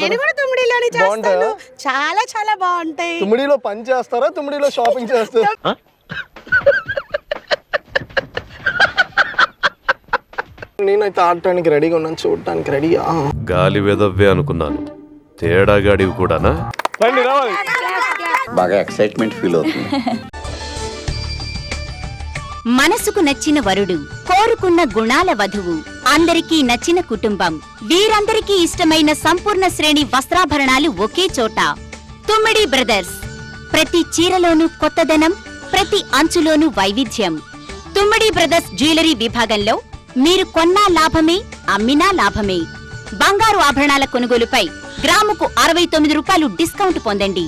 నేను కూడా తుమ్మిడిలోనే చేస్తాను. చాలా చాలా బాగుంటాయి. తుమ్మిడిలో పని చేస్తారా, తుమ్మిడిలో షాపింగ్ చేస్తారా? నేనైతే ఆడటానికి రెడీగా ఉన్నాను, చూడటానికి రెడీగా. గాలి వెదవ్వే అనుకున్నాను, తేడాగాడివి కూడానా? రండి, రావాలి. బాగా ఎక్సైట్మెంట్ ఫీల్ అవుతుంది. మనసుకు నచ్చిన వరుడు, కోరుకున్న గుణాల వధువు, అందరికీ నచ్చిన కుటుంబం, వీరందరికీ ఇష్టమైన సంపూర్ణ శ్రేణి వస్త్రాభరణాలు ఒకే చోట. తుమ్మిడి బ్రదర్స్. ప్రతి చీరలోనూ కొత్తదనం, ప్రతి అంచులోనూ వైవిధ్యం. తుమ్మిడి బ్రదర్స్ జ్యువెలరీ విభాగంలో మీరు కొన్నా లాభమే, అమ్మినా లాభమే. బంగారు ఆభరణాల కొనుగోలుపై గ్రాముకు 69 రూపాయలు డిస్కౌంట్ పొందండి.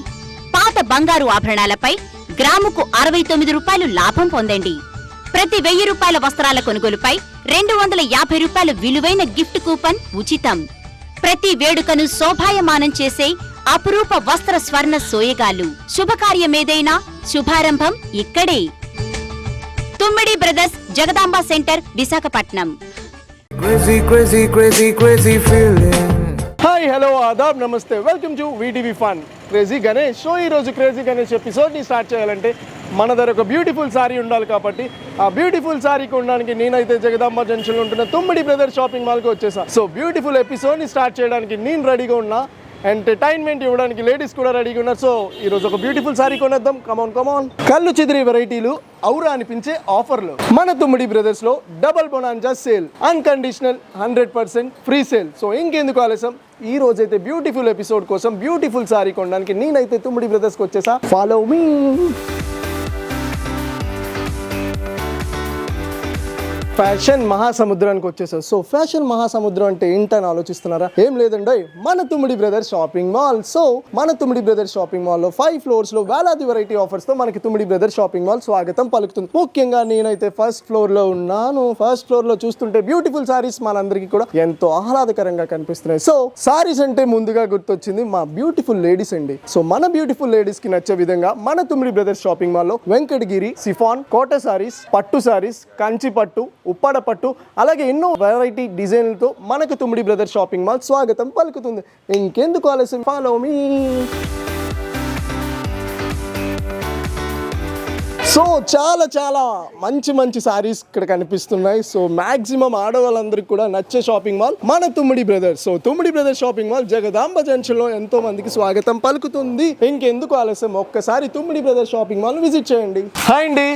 పాత బంగారు ఆభరణాలపై గ్రాముకు 69 రూపాయలు లాభం పొందండి. ప్రతి 1000 రూపాయల వస్త్రాల కొనుగోలుపై 250 రూపాయల విలువైన గిఫ్ట్ కూపన్ ఉచితం. ప్రతి వేడుకను శోభాయమానం చేసే అపురూప వస్త్ర స్వర్ణ సోయగాలు. శుభకార్యమేదైనా శుభారంభం ఇక్కడే. Tummidi brothers, Jagadamba centre, Visakhapatnam. Hi, hello, ఆదాబ్, నమస్తే, welcome to VTV fun. Crazy Ganesh. So ఈరోజు క్రేజీ గణేష్ ఎపిసోడ్ని స్టార్ట్ చేయాలంటే మన దగ్గర ఒక బ్యూటిఫుల్ సారీ ఉండాలి. కాబట్టి ఆ బ్యూటిఫుల్ సారీ కొనడానికి నేనైతే జగదాంబ జంక్షన్లో ఉంటున్న తుమ్మిడి బ్రదర్స్ షాపింగ్ మాల్కి వచ్చేసా. సో బ్యూటిఫుల్ ఎపిసోడ్ని స్టార్ట్ చేయడానికి నేను రెడీగా ఉన్నా, ఎంటర్టైన్మెంట్ ఇవ్వడానికి లేడీస్ కూడా రెడీగా ఉన్నారు. సో ఈరోజు ఒక బ్యూటిఫుల్ సారీ కొనేద్దాం. కమాన్ కమాన్. కళ్ళు చెదిరే వెరైటీలు, ఔరా అనిపించే ఆఫర్లు. మన తుమ్మిడి బ్రదర్స్ లో double bonanza sale, unconditional 100% free sale. So ఇంకెందుకు ఆలస్యం, ఈ రోజైతే బ్యూటిఫుల్ ఎపిసోడ్ కోసం బ్యూటిఫుల్ సారీ కొనడానికి నేనైతే తుమ్మిడి బ్రదర్స్కి వచ్చేసా. Follow me. ఫ్యాషన్ మహాసముద్రానికి వచ్చేసారు. సో ఫ్యాషన్ మహాసముద్రం అంటే ఏంటని ఆలోచిస్తున్నారా? ఏం లేదండి, మన Tummidi brothers shopping mall. So మన తుమ్మిడి బ్రదర్స్ షాపింగ్ మాల్ లో 5 floors లో వేలాది వెరైటీ ఆఫర్స్ తో మనకి తుమ్మిడి బ్రదర్స్ షాపింగ్ మాల్ స్వాగతం పలుకుతుంది. ముఖ్యంగా నేనైతే ఫస్ట్ ఫ్లోర్ లో ఉన్నాను. ఫస్ట్ ఫ్లోర్ లో చూస్తుంటే బ్యూటిఫుల్ సారీస్ మనందరికీ కూడా ఎంతో ఆహ్లాదకరంగా కనిపిస్తున్నాయి. సో సారీస్ అంటే ముందుగా గుర్తొచ్చింది మా బ్యూటిఫుల్ లేడీస్ అండి. సో మన బ్యూటిఫుల్ లేడీస్ కి నచ్చే విధంగా మన తుమ్మిడి బ్రదర్స్ షాపింగ్ మాల్ లో వెంకటగిరి, సిఫాన్, కోట సారీస్, పట్టు సారీస్, కంచి పట్టు, ఉప్పాడ పట్టు, అలాగే ఎన్నో వెరైటీ డిజైన్లతో మనకు తుమ్మిడి బ్రదర్స్ షాపింగ్ మాల్ స్వాగతం పలుకుతుంది. ఇంకెందుకు ఆలస్యం, ఫాలో మీ. సో చాలా చాలా మంచి మంచి సారీస్ ఇక్కడ కనిపిస్తున్నాయి. సో మాక్సిమం ఆడవాళ్ళందరికీ కూడా నచ్చే షాపింగ్ మాల్ మన Tummidi brothers. So Tummidi brothers shopping mall Jagadamba junction లో ఎంతో మందికి స్వాగతం పలుకుతుంది. ఇంకెందుకు ఆలస్యం, ఒక్కసారి Tummidi brothers shopping mall visit చేయండి. హాయ్ అండి.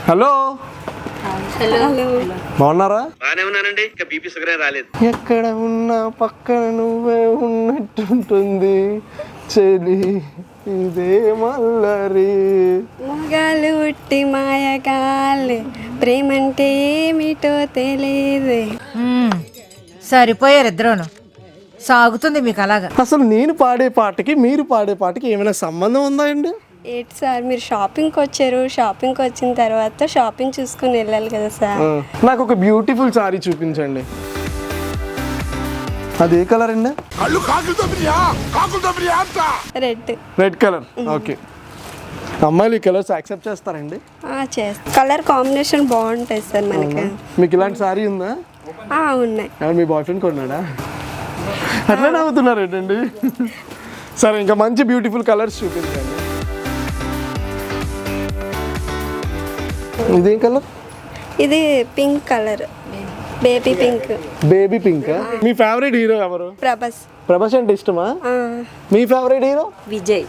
హలో, బాగున్నారా? ఎక్కడ ఉన్నా పక్కన నువ్వే ఉన్నట్టుంటుంది చెలి, ఇదే మల్లరి. మొగాలు ఉట్టి మాయగాలి, ప్రేమంటే ఏమిటో తెలియదు. సరిపోయారు ఇద్దరును, సాగుతుంది మీకు అలాగా. అసలు నేను పాడే పాటకి మీరు పాడే పాటకి ఏమైనా సంబంధం ఉందా అండి? ఏంటి సార్, మీరు షాపింగ్కి వచ్చారు, షాపింగ్కి వచ్చిన తర్వాత షాపింగ్ చూసుకుని వెళ్ళాలి కదా సార్. నాకు ఒక బ్యూటిఫుల్ సారీ చూపించండి. అది ఏ కలర్ అండి? రెడ్. Red colour. ఓకే, అమ్మాయిలు ఈ కలర్స్ యాక్సెప్ట్ చేస్తారండి? చేస్తా. కలర్ కాంబినేషన్ బాగుంటుంది సార్ మనకి. మీకు ఇలాంటి సారీ ఉందా? ఉన్నాయి. మీ బాయ్ ఫ్రెండ్ కొన్నాడా? అట్లా నవ్వుతున్నారు ఏంటండి? సరే, ఇంకా మంచి బ్యూటిఫుల్ కలర్స్ చూపించండి. ఇదేం కలర్? ఇది pink colour, baby pink. Baby pink. మీ ఫేవరెట్ హీరో ఎవరు? ప్రభాస్. ప్రభాస్ అంటే ఇష్టమా? మీ ఫేవరెట్ హీరో? విజయ్.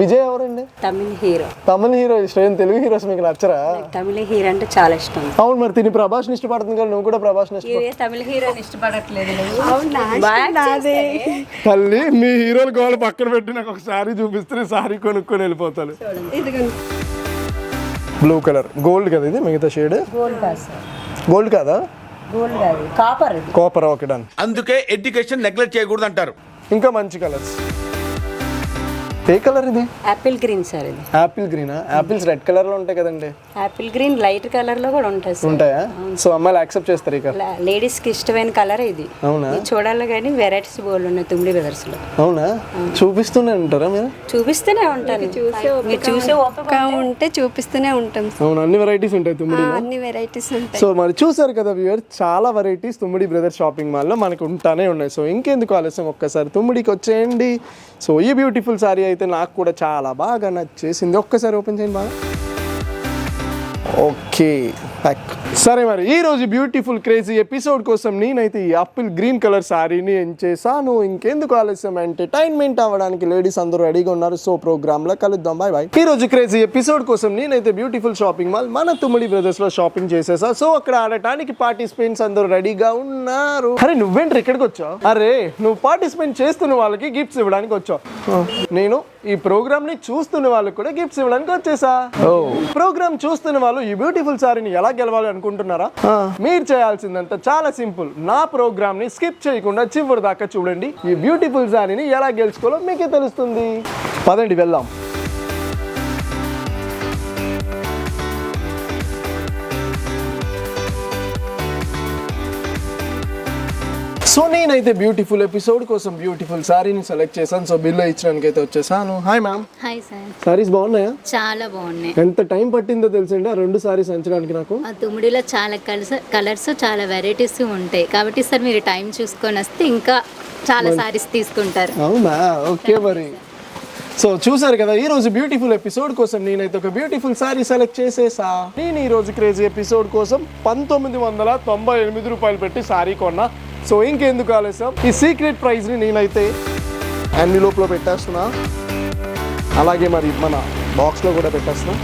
విజయ్ ఎవరండి? తమిళ హీరో. తమిళ హీరో ఇష్టం. తెలుగు హీరోస్ మీకు నచ్చరా? తమిళ హీరో అంటే చాలా ఇష్టం. అవును, మరి తిని ప్రభాస్ ని ఇష్టపడుతుంది కదా, నువ్వు కూడా ప్రభాస్ ని ఇష్టపడు. తమిళ హీరోని ఇష్టపడట్లేదు. తల్లి, మీ హీరోల గోల పక్కన పెట్టి నాకు ఒక సారీ చూపిస్తే సారీ కొనుక్కొని వెళ్ళిపోతాను. బ్లూ కలర్, గోల్డ్ కదా ఇది? మిగతా షేడ్ గోల్డ్ కాదు సార్. గోల్డ్ కాదా? గోల్డ్ కాదు, కాపర్. కాపర్. Okay, done. అందుకే ఎడ్యుకేషన్ నెగ్లెక్ట్ చేయకూడదు అంటారు. ఇంకా మంచి కలర్స్. ఏ కలర్ ఇది? యాపిల్ గ్రీన్ సార్ ఇది. యాపిల్ గ్రీనా? యాపిల్స్ రెడ్ కలర్ లో ఉంటాయి కదండి. యాపిల్ గ్రీన్ లైట్ కలర్ లో కూడా ఉంటుంది సార్. ఉంటాయా? సో అమ్మాయిలు యాక్సెప్ట్ చేస్తారు ఇక. లేడీస్ కి ఇష్టమైన కలర్ ఇది. అవునా? ఇది చూడాలి కానీ వెరైటీస్ బోర్డు ఉన్నాయి తుమ్మిడి బ్రదర్స్ లో. అవునా? చూపిస్తూనే ఉంటారా మీరు? చూపిస్తూనే ఉంటాను. మీరు చూసే ఓపిక ఉంటే చూపిస్తూనే ఉంటాం. అవును, అన్ని వెరైటీస్ ఉంటాయి తుమ్మిడిలో. అన్ని వెరైటీస్ ఉంటాయి. సో మరి చూసారు కదా వ్యూయర్, చాలా వెరైటీస్ తుమ్మిడి బ్రదర్స్ షాపింగ్ మాల్లో మనకు ఉంటానే ఉన్నాయి. సో ఇంకెందుకు ఆలస్యం, ఒక్కసారి తుమ్మిడికి వచ్చేయండి. సో ఈ బ్యూటిఫుల్ సారీ అయితే నాకు కూడా చాలా బాగా నచ్చేసింది. ఒక్కసారి ఓపెన్ చేయండి బాగా. ఓకే, సరే మరి ఈ రోజు బ్యూటిఫుల్ క్రేజీ ఎపిసోడ్ కోసం నేనైతే ఈ యాపిల్ గ్రీన్ కలర్ సారీని ఎంచేసాను. ఇంకెందుకు ఆలస్యం, ఎంటర్టైన్మెంట్ అవ్వడానికి లేడీస్ అందరూ రెడీగా ఉన్నారు. సో ప్రోగ్రామ్ లో కలుద్దాం. Bye bye. ఈ రోజు క్రేజీ ఎపిసోడ్ కోసం నేనైతే బ్యూటిఫుల్ షాపింగ్ మాల్ మన తుమ్మిడి బ్రదర్స్ లో షాపింగ్ చేసేసా. సో అక్కడ ఆడటానికి పార్టిసిపెంట్స్ అందరూ రెడీగా ఉన్నారు. అరే నువ్వేంటి ఇక్కడికి వచ్చావు? అరే నువ్వు పార్టిసిపేట్ చేస్తున్న వాళ్ళకి గిఫ్ట్స్ ఇవ్వడానికి వచ్చావు. నేను ఈ ప్రోగ్రామ్ ని చూస్తున్న వాళ్ళకి కూడా గిఫ్ట్స్ ఇవ్వడానికి వచ్చేసా. ప్రోగ్రామ్ చూస్తున్న వాళ్ళు ఈ బ్యూటిఫుల్ సారీని ఎలా గెలవాలి అనుకుంటున్నారా? మీరు చేయాల్సిందంతా చాలా సింపుల్. నా ప్రోగ్రామ్ ని స్కిప్ చేయకుండా చివరి దాకా చూడండి. ఈ బ్యూటిఫుల్ సారీని ఎలా గెలుచుకోవాలో మీకే తెలుస్తుంది. పదండి వెళ్దాం. సో నేనైతే బ్యూటిఫుల్ ఎపిసోడ్ కోసం బ్యూటిఫుల్ సారీని సెలెక్ట్ చేశాను. సో బిల్లు ఇచ్చడానికి అయితే వచ్చేసాను. Hi ma'am. Hi sir. Saris బాగున్నాయా? చాలా బాగున్నాయి. ఎంత టైం పట్టిందో తెలుసండి ఆ 2 సారీస్ అంచడానికి నాకు. ఆ తుమ్మిడిలో చాలా కలర్స్ చాలా వెరైటీస్ ఉంటాయి కాబట్టి సార్ మీరు టైం చూసుకొని వస్తే ఇంకా చాలా సారీస్ తీసుకుంటారు. అవునా? ఓకే మరి. సో చూసారు కదా, ఈ రోజు బ్యూటిఫుల్ ఎపిసోడ్ కోసం నేనైతే ఒక బ్యూటిఫుల్ సారీ సెలెక్ట్ చేసేసా. నేను ఈ రోజు క్రేజీ ఎపిసోడ్ కోసం 1998 రూపాయలు పెట్టి సారీ కొన్నా. సో ఇంకెందుకు ఆలస్యం, ఈ సీక్రెట్ ప్రైజ్ ని నేనైతే ఎన్విలోప్ లో పెట్టేస్తున్నా, అలాగే మరి మన బాక్స్ లో కూడా పెట్టేస్తున్నా.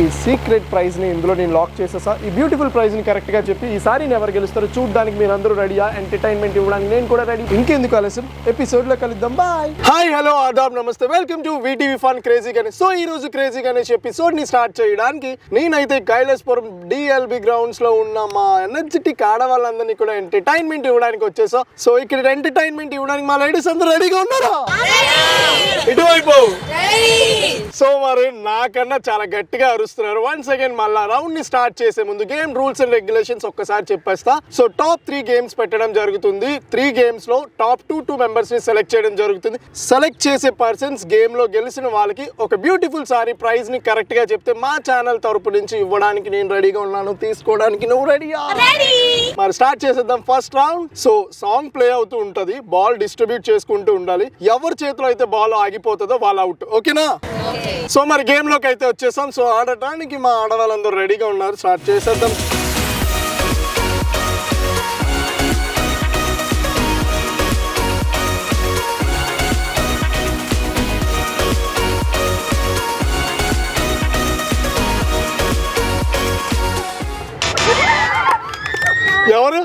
ఈ సీక్రెట్ ప్రైజ్ ని ఇందులో నేను లాక్ చేసేసా. ఈ బ్యూటిఫుల్ ప్రైజ్ ని కరెక్ట్ గా చెప్పి ఈ సారీని ఎవరు గెలుస్తారో చూడడానికి మీరు అందరూ రెడీయా? ఎంటర్టైన్మెంట్ ఇవ్వడానికి నేను కూడా రెడీ. ఇంకెందుకు ఆలస్యం, ఎపిసోడ్ లో కలుద్దాం. బాయ్. హాయ్, హలో, ఆదాబ్, నమస్తే, welcome to VTV fun crazy Ganesh. So ఈ రోజు క్రేజీ గణేష్ ఎపిసోడ్ ని స్టార్ట్ చేయడానికి నేనైతే కైలాసపురం డిఎల్బి గ్రౌండ్స్ లో ఉన్న మా ఎనర్జెటిక్ ఆడవాళ్ళందరినీ కూడా ఎంటర్టైన్మెంట్ ఇవ్వడానికి వచ్చేసా. సో ఇక్కడ ఎంటర్టైన్మెంట్ ఇవ్వడానికి మా లేడీస్ అందరూ రెడీగా ఉన్నారా? ఇటువైపు. సో మరి నాకన్నా చాలా గట్టిగా అరుస్తున్నారు. వన్స్ అగైన్ మళ్ళా రౌండ్ ని స్టార్ట్ చేసే ముందు గేమ్ రూల్స్ అండ్ రెగ్యులేషన్స్ ఒక్కసారి చెప్పేస్తా. సో టాప్ 3 గేమ్స్ పెట్టడం జరుగుతుంది. 3 గేమ్స్ లో టాప్ 2 మెంబర్స్ ని సెలెక్ట్ చేయడం జరుగుతుంది. సెలెక్ట్ చేసే పర్సన్స్ గేమ్ లో గెలిచిన వాళ్ళకి ఒక బ్యూటిఫుల్ సారీ ప్రైజ్ ని కరెక్ట్ గా చెప్తే మా ఛానల్ తరపు నుంచి ఇవ్వడానికి నేను రెడీగా ఉన్నాను. తీసుకోవడానికి నువ్వు రెడీయా? మరి స్టార్ట్ చేసేద్దాం first round. So song play అవుతూ ఉంటది, బాల్ డిస్ట్రిబ్యూట్ చేసుకుంటూ ఉండాలి. ఎవరి చేతిలో అయితే బాల్ ఆగిపోతుందో వాళ్ళ అవుట్. ఓకేనా? సో మరి గేమ్ లోకి అయితే వచ్చేసాం. సో ఆడటానికి మా ఆడవాళ్ళందరూ రెడీగా ఉన్నారు. స్టార్ట్ చేసేద్దాం. ఎవరు?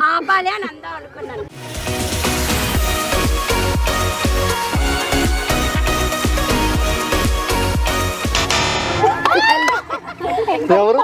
ఆపాలి అని అందాం అనుకున్నాను. ఎవరు?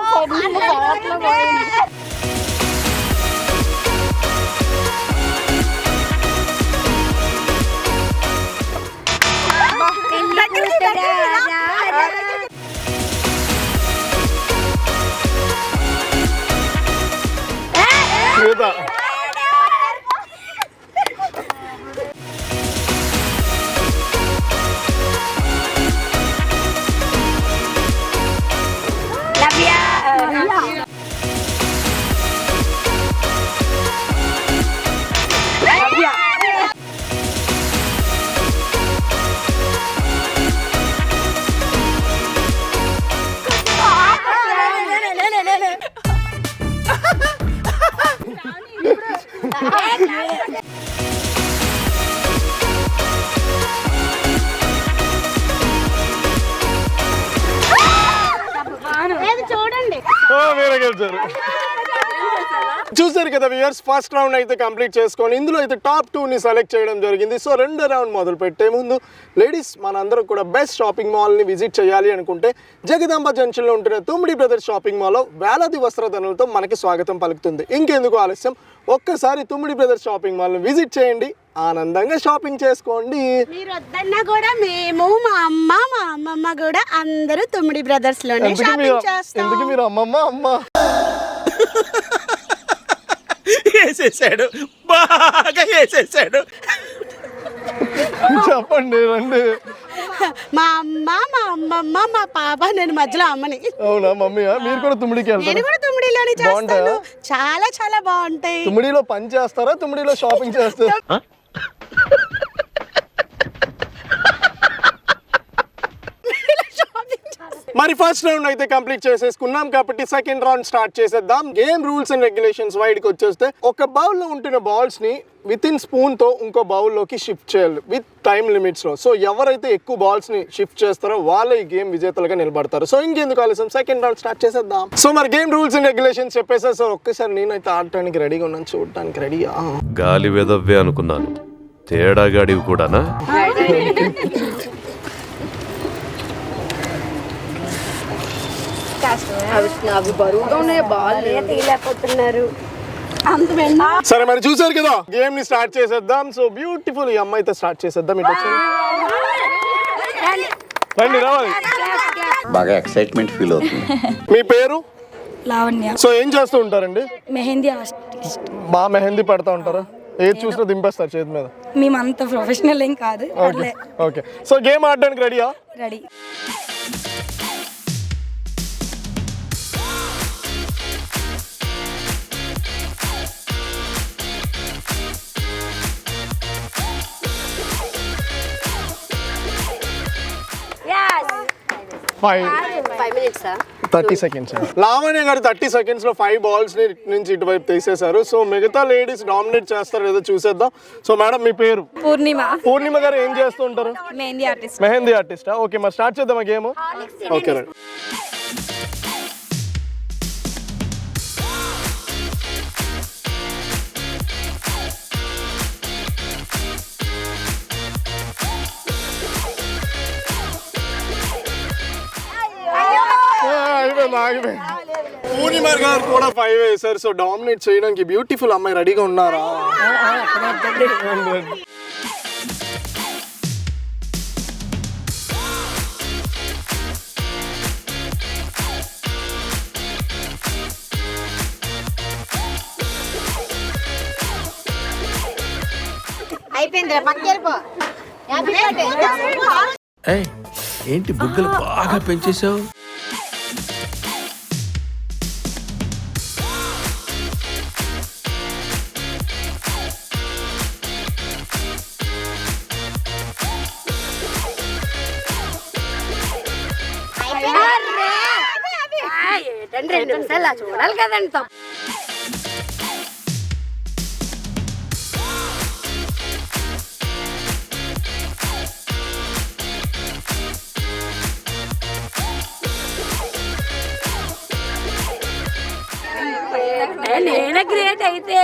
గెలిచారు. చూసారు కదా వ్యూయర్స్, ఫస్ట్ రౌండ్ అయితే కంప్లీట్ చేసుకొని ఇందులో అయితే టాప్ 2ని సెలెక్ట్ చేయడం జరిగింది. సో రెండో రౌండ్ మొదలు పెట్టే ముందు లేడీస్ మనందరూ కూడా బెస్ట్ షాపింగ్ మాల్ని విజిట్ చేయాలి అనుకుంటే జగదాంబ జంక్షన్లో ఉంటున్న తుమ్మిడి బ్రదర్స్ షాపింగ్ మాల్లో వేలాది వస్త్రధనులతో మనకి స్వాగతం పలుకుతుంది. ఇంకెందుకు ఆలస్యం, ఒక్కసారి తుమ్మిడి బ్రదర్స్ షాపింగ్ మాల్ని విజిట్ చేయండి, ఆనందంగా షాపింగ్ చేసుకోండి. మీరు వద్దన్నా కూడా మేము మా అమ్మమ్మ కూడా అందరూ తుమ్మిడి బ్రదర్స్ లోనే షాపింగ్ చేస్తాం. ఎందుకు మీరు అమ్మ వేసేసాడు, బాగా వేసేసాడు. చెప్పండి రండి. మా అమ్మ మా అమ్మమ్మ మా పాప, నేను మధ్యలో అమ్మని. అవునా మమ్మీయా? మీరు కూడా తుమ్మిడికి నేను వెళ్తారా? కూడా తుమ్మిడిలోనే చేస్తాను. చాలా చాలా బాగుంటాయి. తుమ్మిడిలో పని చేస్తారా, తుమ్మిడిలో షాపింగ్ చేస్తారా? మరి ఫస్ట్ రౌండ్ అయితే కంప్లీట్ చేసేసుకున్నాం కాబట్టి సెకండ్ రౌండ్ స్టార్ట్ చేసేద్దాం. గేమ్ రూల్స్ అండ్ రెగ్యులేషన్స్ వైడ్కి వచ్చేస్తే ఒక బౌల్లో ఉంటున్న బాల్స్ ని విత్ ఇన్ స్పూన్ తో ఇంకో బౌల్లోకి షిఫ్ట్ చేయాలి విత్ టైం లిమిట్స్ లో. సో ఎవరైతే ఎక్కువ బాల్స్ ని షిఫ్ట్ చేస్తారో వాళ్ళే ఈ గేమ్ విజేతలుగా నిలబడతారు. సో ఇంకెందుకు ఆలస్యం, సెకండ్ రౌండ్ స్టార్ట్ చేసేద్దాం. సో మరి గేమ్ రూల్స్ అండ్ రెగ్యులేషన్స్ చెప్పేసారు. సో ఒక్కసారి నేనైతే ఆడటానికి రెడీగా ఉన్నాను, చూడటానికి రెడీయా? గాలి వెదవ్వే అనుకున్నాను, తేడాగాడివి కూడానా? అవి బరువుగా ఉన్నాయి, బాల్ తీయలేకపోతున్నారు. సరే మరి చూసారు కదా, గేమ్ ని స్టార్ట్ చేసేద్దాం. సో బ్యూటిఫుల్, ఈ అమ్మాయితో స్టార్ట్ చేసేద్దాం. ఇటు రండి, రావాలి. బాగా ఎక్సైట్మెంట్ ఫీల్ అవుతుంది. మీ పేరు? లావణ్య. సో ఏం చేస్తూ ఉంటారండి? మెహందీ ఆర్టిస్ట్. బాగా మెహందీ పడతా ఉంటారా? ఏది చూసినా దింపేస్తారు చేతి మీద? మేమంత ప్రొఫెషనల్ ఏం కాదు. ఓకే, సో గేమ్ ఆడడానికి రెడీయా? రెడీ. Five 30 seconds. లావణ్య గారు 30 seconds లో 5 balls నుంచి ఇటువైపు తీసేశారు. సో మిగతా లేడీస్ డామినేట్ చేస్తారు ఏదో చూసేద్దాం. సో మేడం మీ పేరు? పూర్ణిమ. పూర్ణిమ గారు ఏం చేస్తూ ఉంటారు? మెహందీ ఆర్టిస్ట్. మెహందీ ఆర్టిస్టా? ఓకే, మరి స్టార్ట్ చేద్దామా గేమ్? ఓకే రండి. పూర్ణిమ గారు కూడా 5 వేశారు. సో డామినేట్ చేయడానికి బ్యూటిఫుల్ అమ్మాయి రెడీగా ఉన్నారా? అయిపోయింది, పక్కెళ్ళిపో. ఏంటి బుగ్గలు బాగా పెంచేసావు? రెండు నిమిషాలు చూడాలి కదండి. నేనే గ్రేట్ అయితే.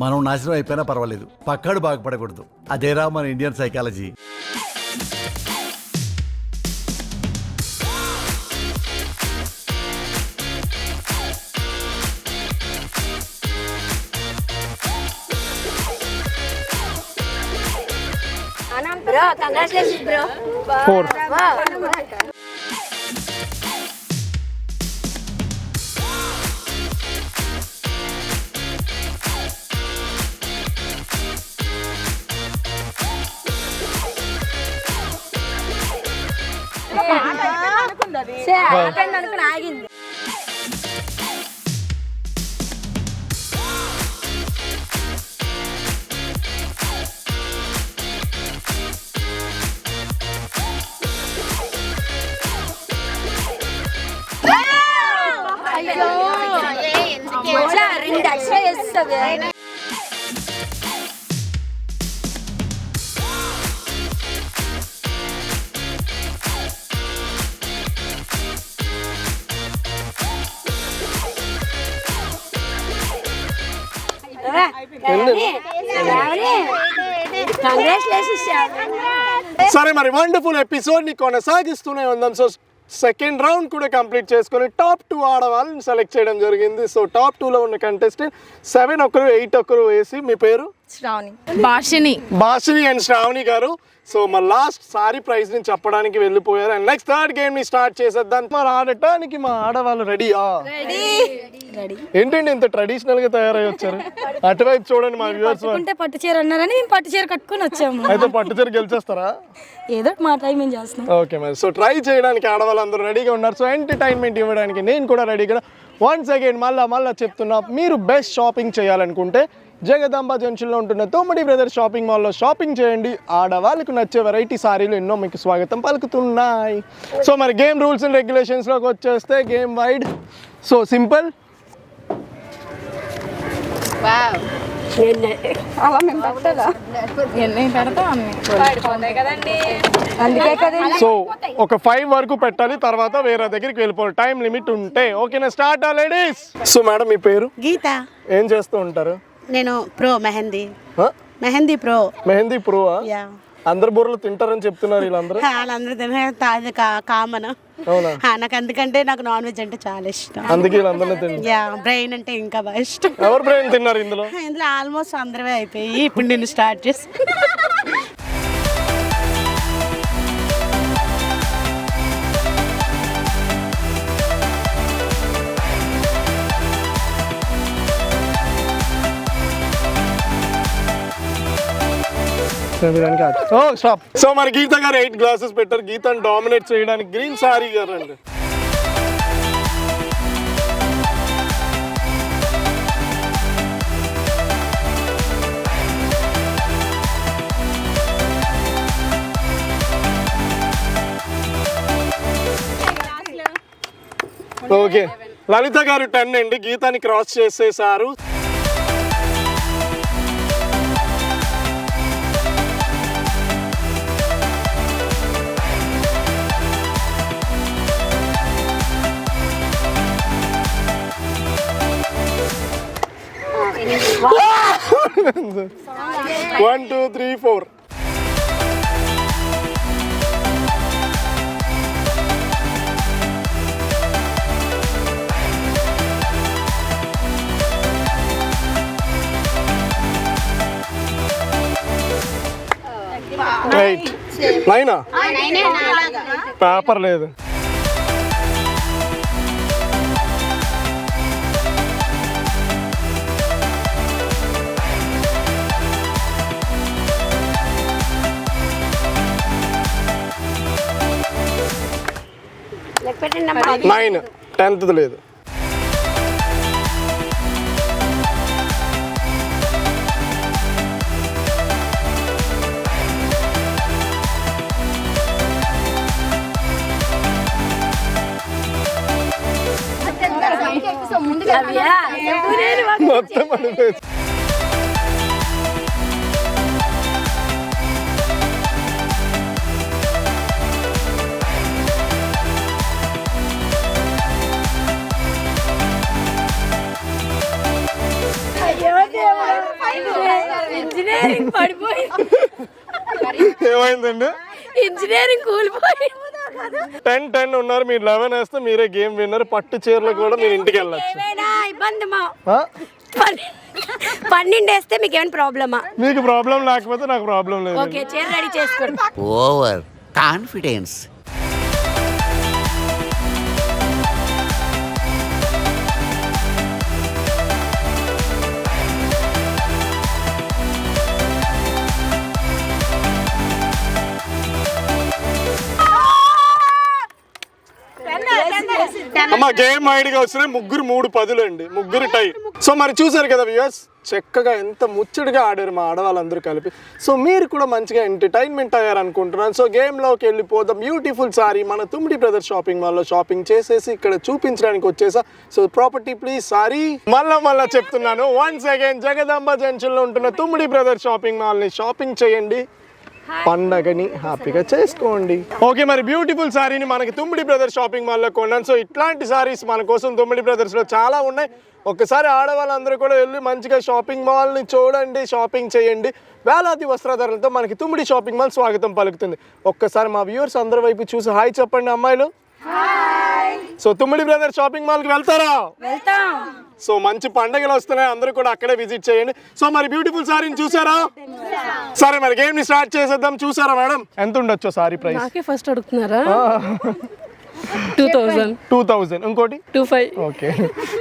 మనం నాశనం అయిపోయినా పర్వాలేదు, పక్కాడు బాగుపడకూడదు. అదేరా మన Indian psychology. Bro, congratulations bro. 4. ఆగింది. సరే మరి వండర్ఫుల్ ఎపిసోడ్ ని కొనసాగిస్తూనే ఉందాం. సో సెకండ్ రౌండ్ కూడా కంప్లీట్ చేసుకొని టాప్ 2 ఆడవాళ్ళని సెలెక్ట్ చేయడం జరిగింది. సో టాప్ 2 లో ఉన్న కంటెస్టెంట్ 7 ఒకరు 8 ఒకరు వేసి, మీ పేరు? శ్రావణి. భాషిని అండ్ శ్రావణి గారు. సో మా లాస్ట్ సారీ ప్రైజ్ ని చెప్పడానికి వెళ్ళిపోయారు. అండ్ నెక్స్ట్ థర్డ్ గేమ్ ని స్టార్ట్ చేసేద్దాం. మరి ఆడటానికి మా ఆడవాళ్ళు రెడీయా? ఏంటండి ఇంత ట్రెడిషనల్ గా తయారై వచ్చారు? అటువైపు చూడండి మా వ్యూవర్స్. పట్టు చీర అన్నారని మేము పట్టు చీర కట్టుకుని వచ్చాము. అయితే పట్టు చీర గెలిచేస్తారా? ఏదో మా ట్రై మేము చేస్తున్నాం. ఓకే మరి. సో ట్రై చేయడానికి ఆడవాళ్ళందరూ రెడీగా ఉన్నారు. సో ఎంటర్టైన్మెంట్ ఇవ్వడానికి నేను కూడా రెడీగా. వన్స్ అగైన్ మళ్ళా చెప్తున్నా, మీరు బెస్ట్ షాపింగ్ చేయాలనుకుంటే జగదాంబ జంక్షన్లో ఉంటున్న తోమడి బ్రదర్స్ షాపింగ్ మాల్లో షాపింగ్ చేయండి. ఆడవాళ్ళకు నచ్చే వెరైటీ సారీలు ఎన్నో మీకు స్వాగతం పలుకుతున్నాయి. సో మరి గేమ్ రూల్స్ అండ్ రెగ్యులేషన్స్లోకి వచ్చేస్తే, game wide. So simple. So ఒక 5 వరకు పెట్టాలి, తర్వాత వేరే దగ్గరికి వెళ్ళిపోవాలి, టైం లిమిట్ ఉంటే. ఓకేనా? Start ladies. సో మేడం మీ పేరు? గీత. ఏం చేస్తూ ఉంటారు? నేను మెహందీ ప్రో. మెహందీ ప్రో. అందరు బుర్రలు తింటారని చెప్తున్నారు వీళ్ళందరూ. వాళ్ళందరూ తినే కామన్. అవునా? నాకు అందుకంటే నాకు నాన్ వెజ్ అంటే చాలా ఇష్టం. అందుకే వీళ్ళందరినీ తింటారు. బ్రెయిన్ అంటే ఇంకా బాగా ఇష్టం. ఎవరు బ్రెయిన్ తిన్నారు ఇందులో? ఇందులో ఆల్మోస్ట్ అందరమే అయిపోయి ఇప్పుడు నేను స్టార్ట్ చేసి. స్టాప్. సో మరి గీత గారు 8 గ్లాసెస్ పెట్టారు. గీతను డామినేట్ చేయడానికి గ్రీన్ సారీ గారు అండి. ఓకే, లలిత గారు 10 అండి. గీతాని క్రాస్ చేసేసారు. One, 2, 3, 4. Right. 9. పేపర్ లేదు. పెట్టండి. 9 10th లేదు. మొత్తం పడిపోయింది. ఇంజనీరింగ్ పడిపోయింది. ఏమైందండి? ఇంజనీరింగ్ కూలిపోయింది. 10 ఉన్నారు, మీరు 11 వేస్తే మీరే గేమ్ విన్నర్. పట్టు చీరలు కూడా మీరు ఇంటికి వెళ్ళచ్చు. ఇబ్బంది 12 వేస్తే మీకు ఏమైనా ప్రాబ్లమా? మీకు ప్రాబ్లం లేకపోతే నాకు ప్రాబ్లం లేదు. ఓకే, చీర రెడీ చేసుకోండి. Over confidence. అమ్మా గేమ్ ఐడిగా వస్తున్నాయి ముగ్గురు 3 10 అండి, ముగ్గురు టై. సో మరి చూసారు కదా వ్యూయర్స్, చక్కగా ఎంత ముచ్చటగా ఆడారు మా ఆడవాళ్ళందరూ కలిపి. సో మీరు కూడా మంచిగా ఎంటర్టైన్మెంట్ అయ్యారనుకుంటున్నాను. సో గేమ్లోకి వెళ్ళిపోదాం. బ్యూటిఫుల్ సారీ మన తుమ్మిడి బ్రదర్స్ షాపింగ్ మాల్లో షాపింగ్ చేసేసి ఇక్కడ చూపించడానికి వచ్చేసా. సో ప్రాపర్టీ ప్లీజ్ సారీ మళ్ళా చెప్తున్నాను వన్స్ అగైన్, జగదాంబ జంక్షన్లో ఉంటున్న తుమ్మిడి బ్రదర్స్ షాపింగ్ మాల్ని షాపింగ్ చేయండి, పండగని హ్యాపీగా చేసుకోండి. ఓకే, మరి బ్యూటిఫుల్ సారీని మనకి తుమ్మిడి బ్రదర్స్ షాపింగ్ మాల్లో కొన్నాను. సో ఇట్లాంటి సారీస్ మన కోసం తుమ్మిడి బ్రదర్స్లో చాలా ఉన్నాయి. ఒక్కసారి ఆడవాళ్ళందరూ కూడా వెళ్ళి మంచిగా షాపింగ్ మాల్ని చూడండి, షాపింగ్ చేయండి. వేలాది వస్త్రధారణలతో మనకి తుమ్మిడి షాపింగ్ మాల్ స్వాగతం పలుకుతుంది. ఒక్కసారి మా వ్యూవర్స్ అందరి వైపు చూసి హాయ్ చెప్పండి అమ్మాయిలు. సో తుమ్మిడి బ్రదర్స్ షాపింగ్ మాల్కి వెళ్తారా? సో మంచి పండుగలు వస్తున్నాయి, అందరూ కూడా అక్కడే విజిట్ చేయండి. సో మరి బ్యూటిఫుల్ సారీని చూసారా? సరే మరి గేమ్ ని స్టార్ట్ చేసేద్దాం. చూసారా మేడం, ఎంత ఉండొచ్చు సారీ ప్రైస్? ఫస్ట్ అడుగుతున్నారా? 2000. ఇంకోటి 25. ఓకే.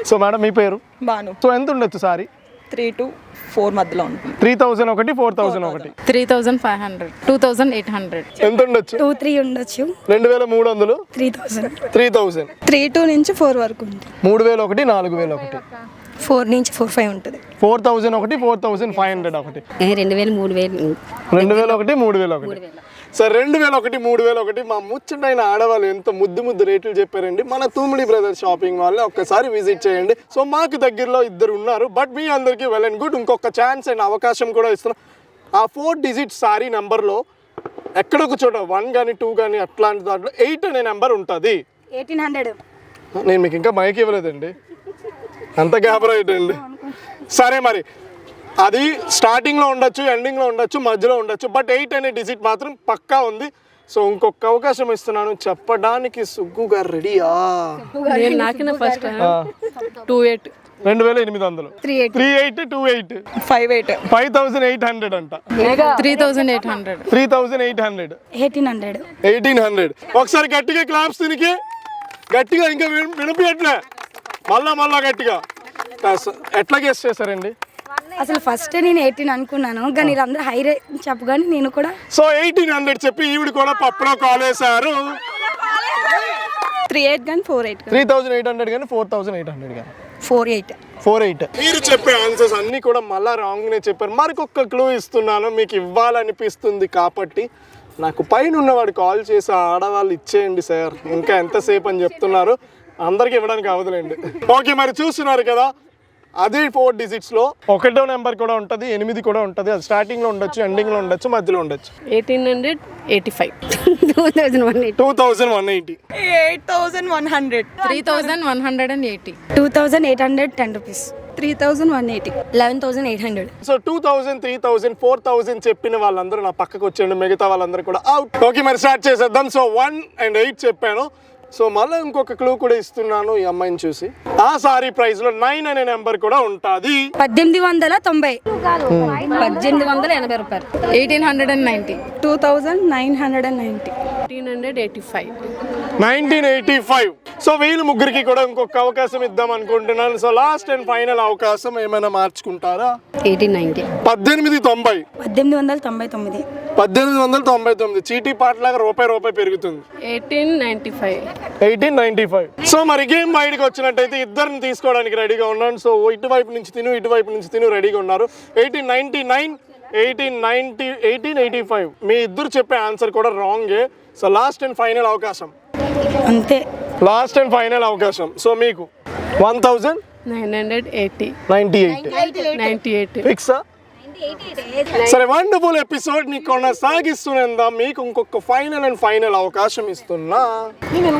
సో మేడం మీ పేరు? బాను. సో ఎంత ఉండొచ్చు సారీ? 3 to 4 మధ్యలో ఉంటుంది. 3000 ఒకటి, 4000 ఒకటి, 3500, 2800. ఎంత ఉండొచ్చు? 2-3 ఉండొచ్చు. 2300, 3000. 3000, 3-2 నుంచి 4 వరకు ఉంది. 3000 ఒకటి, 4000 ఒకటి, 4 నుంచి 4-5 ఉంటుంది. 4000 ఒకటి, 4500 ఒకటి, 2000 3000 2000 ఒకటి, 3000 ఒకటి. సార్ 2001, 3001 మా ముచ్చటైన ఆడవాళ్ళు ఎంత ముద్దు రేట్లు చెప్పారండి. మన తుమ్మిడి బ్రదర్స్ షాపింగ్ మాల్ని ఒక్కసారి విజిట్ చేయండి. సో మాకు దగ్గరలో 2 ఉన్నారు, బట్ మీ అందరికీ వెల్ అండ్ గుడ్. ఇంకొక ఛాన్స్ అండ్ అవకాశం కూడా ఇస్తున్నాం. ఆ 4 డిజిట్ సారీ నెంబర్లో ఎక్కడొక చోట 1 కానీ 2 కానీ అట్లాంటి దాంట్లో 8 అనే నెంబర్ ఉంటుంది. 1800. నేను మీకు ఇంకా మైక్ ఇవ్వలేదండి, అంత గ్యాబరైట్ అండి. సరే మరి అది స్టార్టింగ్లో ఉండొచ్చు, ఎండింగ్లో ఉండొచ్చు, మధ్యలో ఉండొచ్చు, బట్ 8 అనే డిజిట్ మాత్రం పక్కా ఉంది. సో ఇంకొక అవకాశం ఇస్తున్నాను, చెప్పడానికి సుగ్గు గారు రెడీయా? 2800, 38, 28, 5800 అంట, 3800, 3800, 1800. ఒకసారి గట్టిగా క్లాప్స్ దీనికి, గట్టిగా, ఇంకా వినిపించట్లే, మళ్ళా గట్టిగా. ఎట్లా గెస్ చేశారండి? అసలు ఫస్ట్ నేను 18 అనుకున్నాను, కానీ అందరూ హై రేట్ చెప్పగానే నేను కూడా సో 1800 చెప్పి ఈవిడ కూడా పప్పులో కాల్ వేశారు. 38 కానీ 48 3800 కానీ 4800 కానీ 48. మీరు చెప్పే ఆన్సర్స్ అన్ని కూడా మళ్ళా రాంగ్నే చెప్పారు. మరికొక క్లూ ఇస్తున్నాను, మీకు ఇవ్వాలనిపిస్తుంది కాబట్టి. నాకు పైన ఉన్నవాడు కాల్ చేసి ఆడవాళ్ళు ఇచ్చేయండి సార్, ఇంకా ఎంతసేపు అని చెప్తున్నారు, అందరికి ఇవ్వడానికి అవదులేండి. ఓకే, మరి చూస్తున్నారు కదా, అదే 4 డిజిట్స్లో 1వ నెంబర్ కూడా ఉంటుంది, 8 కూడా ఉంటుంది. అది స్టార్టింగ్లో ఉండొచ్చు, ఎండింగ్లో ఉండొచ్చు, మధ్యలో ఉండొచ్చు. 1885, 2180, 8100, 3180, 2810 రూపీస్, 3180, 11800. సో 2000, 3000, 4000 చెప్పిన వాళ్ళందరూ నా పక్కకు వచ్చేయండి, మిగతా వాళ్ళందరూ కూడా అవుట్. ఓకే, మరి స్టార్ట్ చేసేద్దాం. సో 1 and 8 చెప్పాను. సో మళ్ళీ ఇంకొక క్లూ కూడా ఇస్తున్నాను ఈ అమ్మాయిని చూసి. ఆ సారీ ప్రైస్ లో 9 అనే నెంబర్ కూడా ఉంటుంది. 1890, 1880 రూపాయలు, 1890, 2990, 1985. సో వీళ్ళు ముగ్గురికి కూడా ఇంకొక అవకాశం ఇద్దాం అనుకుంటున్నాను. సో లాస్ట్ అండ్ ఫైనల్ అవకాశం, ఏమైనా మార్చుకుంటారా? 1890, 1890, 1899, 1899. చీటీ పాటలాగా రూపాయి పెరుగుతుంది. 1895. సో మరి గేమ్ బయటకు వచ్చినట్టయితే ఇద్దరిని తీసుకోవడానికి రెడీగా ఉన్నాను. సో ఇటువైపు నుంచి తిను రెడీగా ఉన్నారు. 1899, 1890, 1885. మీ ఇద్దరు చెప్పే ఆన్సర్ కూడా రాంగే. సో లాస్ట్ అండ్ ఫైనల్ అవకాశం, అంతే, లాస్ట్ అండ్ ఫైనల్ అవకాశం. సో మీకు 1998 ఫిక్సా? సరే, వండర్ఫుల్ ఎపిసోడ్ ని కొనసాగిస్తున్నా. మీకు ఇంకొక ఫైనల్ అవకాశం ఇస్తున్నా.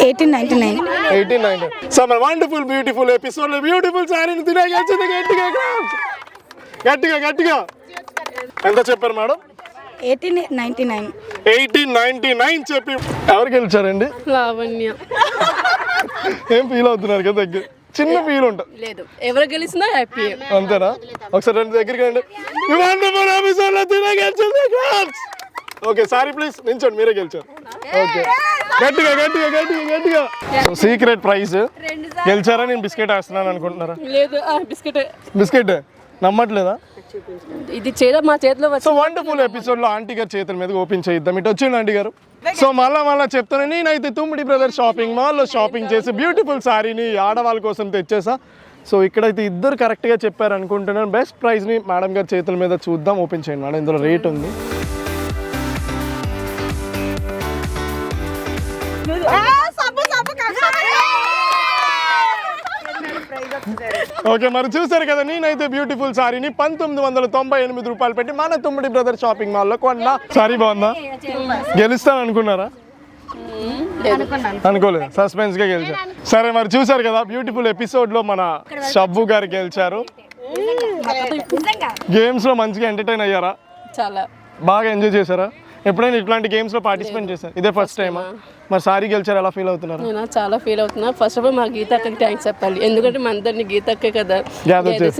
1899. సో మరి వండర్ఫుల్ బ్యూటిఫుల్ ఎపిసోడ్ లో బ్యూటిఫుల్ సారీని తినేగలిసింది. గట్టిగా ఎంత చెప్పారు మేడం? 1899 చెప్పి ఎవరు గెలిచారండి? లావణ్య. ఏం ఫీల్ అవుతున్నారు కదా? దగ్గర చిన్న ఫీల్ ఉంటుంది. లేదు, ఎవరు గెలిచినా హ్యాపీ. అంతేనా? ఒకసారి రెండు దగ్గరికి రండి. ఓకే, సారీ ప్లీజ్ నించండి, మీరే గెలిచారు. ఓకే, గట్టిగా. సీక్రెట్ ప్రైజ్ గెలిచారా? నేను బిస్కెట్ వేస్తున్నాను అనుకుంటున్నారా? లేదు, బిస్కెట్ నమ్మట్లేదా? ఇది చీర మా చేతిలో సో వండర్ఫుల్ ఎపిసోడ్ లో ఆంటీ గారి చేతుల మీద ఓపెన్ చేద్దాం. ఇటు వచ్చింది ఆంటీ గారు. సో మళ్ళా చెప్తాను, నేనైతే తుమ్మిడి బ్రదర్ షాపింగ్ మాల్లో షాపింగ్ చేసి బ్యూటిఫుల్ శారీని ఆడవాళ్ళ కోసం తెచ్చేసా. సో ఇక్కడైతే ఇద్దరు కరెక్ట్గా చెప్పారు అనుకుంటున్నాను. బెస్ట్ ప్రైస్ని మేడం గారి చేతుల మీద చూద్దాం. ఓపెన్ చేయండి మేడం, ఇందులో రేట్ ఉంది. ఓకే, మరి చూసారు కదా, నేనైతే బ్యూటిఫుల్ సారీని 1998 రూపాయలు పెట్టి మన తుమ్మిడి బ్రదర్ షాపింగ్ మాల్లో కొన్నా. సారీ బాగుందా? గెలుస్తాను అనుకున్నారా? అనుకోలేదు, సస్పెన్స్ గా గెలిచారు. సరే, మరి చూసారు కదా, బ్యూటిఫుల్ ఎపిసోడ్ లో మన షబ్బు గారు గెలిచారు. గేమ్స్ లో మంచిగా ఎంటర్టైన్ అయ్యారా? చాలా బాగా ఎంజాయ్ చేశారా? ఎప్పుడైనా ఇట్లాంటి గేమ్స్ లో పార్టిసిపేట్ చేశారు? ఇదే ఫస్ట్ టైమా? మరి సారీ గెలిచారు, ఎలా ఫీల్ అవుతున్నారు? నేను చాలా ఫీల్ అవుతున్నా. ఫస్ట్ ఆఫ్ ఆల్ మా గీతక్కకి థ్యాంక్స్ చెప్పాలి, ఎందుకంటే మన అందరినీ గీతక్కే కదా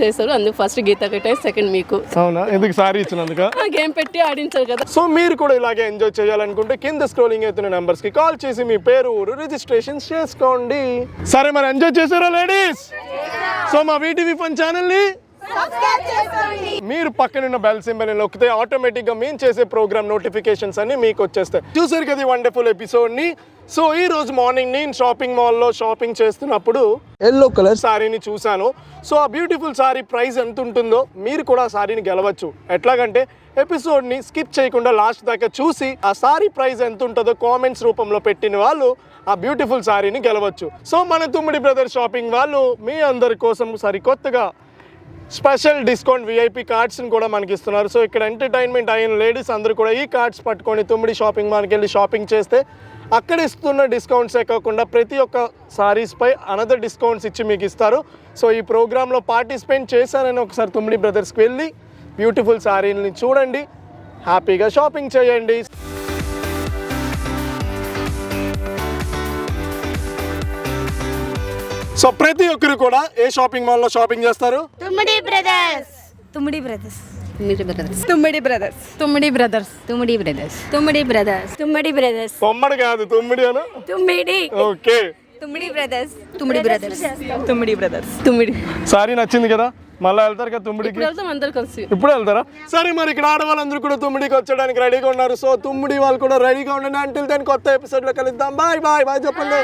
చేశారు. అందుకు ఫస్ట్ గీతక్క థ్యాంక్స్, సెకండ్ మీకు. అవునా? ఎందుకు సారీ ఇచ్చినందుకు? గేమ్ పెట్టి ఆడించారు కదా. సో మీరు కూడా ఇలాగే ఎంజాయ్ చేయాలనుకుంటే కింద స్క్రోలింగ్ అవుతున్న నెంబర్స్ కి కాల్ చేసి మీ పేరు, ఊరు రిజిస్ట్రేషన్ చేసుకోండి. సరే, మరి ఎంజాయ్ చేశారా లేడీస్? సో మా వీటీవీ ఫన్ ఛానల్ ని మీరు పక్కనున్న బెల్ సింబల్ నొక్కితే ఆటోమేటిక్ గా మేము చేసే ప్రోగ్రామ్ నోటిఫికేషన్స్ అన్ని మీకు వచ్చేస్తాయి. చూసారు కదా ఈ వండర్ఫుల్ ఎపిసోడ్ ని. సో ఈ రోజు మార్నింగ్ నేను షాపింగ్ మాల్లో షాపింగ్ చేస్తున్నప్పుడు ఎల్లో కలర్ సారీని చూశాను. సో ఆ బ్యూటిఫుల్ సారీ ప్రైస్ ఎంత ఉంటుందో మీరు కూడా ఆ సారీని గెలవచ్చు. ఎట్లాగంటే ఎపిసోడ్ని స్కిప్ చేయకుండా లాస్ట్ దాకా చూసి ఆ సారీ ప్రైస్ ఎంత ఉంటుందో కామెంట్స్ రూపంలో పెట్టిన వాళ్ళు ఆ బ్యూటిఫుల్ సారీని గెలవచ్చు. సో మన తుమ్మిడి బ్రదర్ షాపింగ్ వాళ్ళు మీ అందరి కోసం సరికొత్తగా స్పెషల్ డిస్కౌంట్ విఐపి కార్డ్స్ని కూడా మనకి ఇస్తున్నారు. సో ఇక్కడ ఎంటర్టైన్మెంట్ అయిన లేడీస్ అందరూ కూడా ఈ కార్డ్స్ పట్టుకొని తుమ్మిడి షాపింగ్ మాల్కి వెళ్ళి షాపింగ్ చేస్తే అక్కడ ఇస్తున్న డిస్కౌంట్సే కాకుండా ప్రతి ఒక్క సారీస్పై అనదర్ డిస్కౌంట్స్ ఇచ్చి మీకు ఇస్తారు. సో ఈ ప్రోగ్రాంలో పార్టిసిపేట్ చేశానని ఒకసారి తుమ్మిడి బ్రదర్స్కి వెళ్ళి బ్యూటిఫుల్ సారీని చూడండి, హ్యాపీగా షాపింగ్ చేయండి. సో ప్రతి ఒక్కరు కూడా ఏ షాపింగ్ మాల్లో షాపింగ్ చేస్తారు? Tummidi brothers. Tummidi brothers. Tummidi brothers. Tummidi brothers. Tummidi brothers. Tummidi brothers. Tummidi brothers. Tummidi brothers. Tommadi కాదు, తుమ్మిడి అను. Tummidi. Okay, Tummidi brothers. Tummidi brothers. Tummidi brothers. Tummidi. Sorry నచ్చింది కదా, మళ్ళీ వెళ్తారు కదా తుమ్మిడికి? అందరు కలిసి. ఇప్పుడు వెళ్తారా? సరే, మరి ఇక్కడ ఆడవాళ్ళందరూ కూడా తుమ్మిడికి వచ్చడానికి రెడీగా ఉన్నారు. సో తుమ్మిడి వాళ్ళు కూడా రెడీగా ఉండండి. అంటిల్ దెన్ కొత్త ఎపిసోడ్లో కలుద్దాం. బాయ్ బాయ్ బాయ్ చెప్పండి.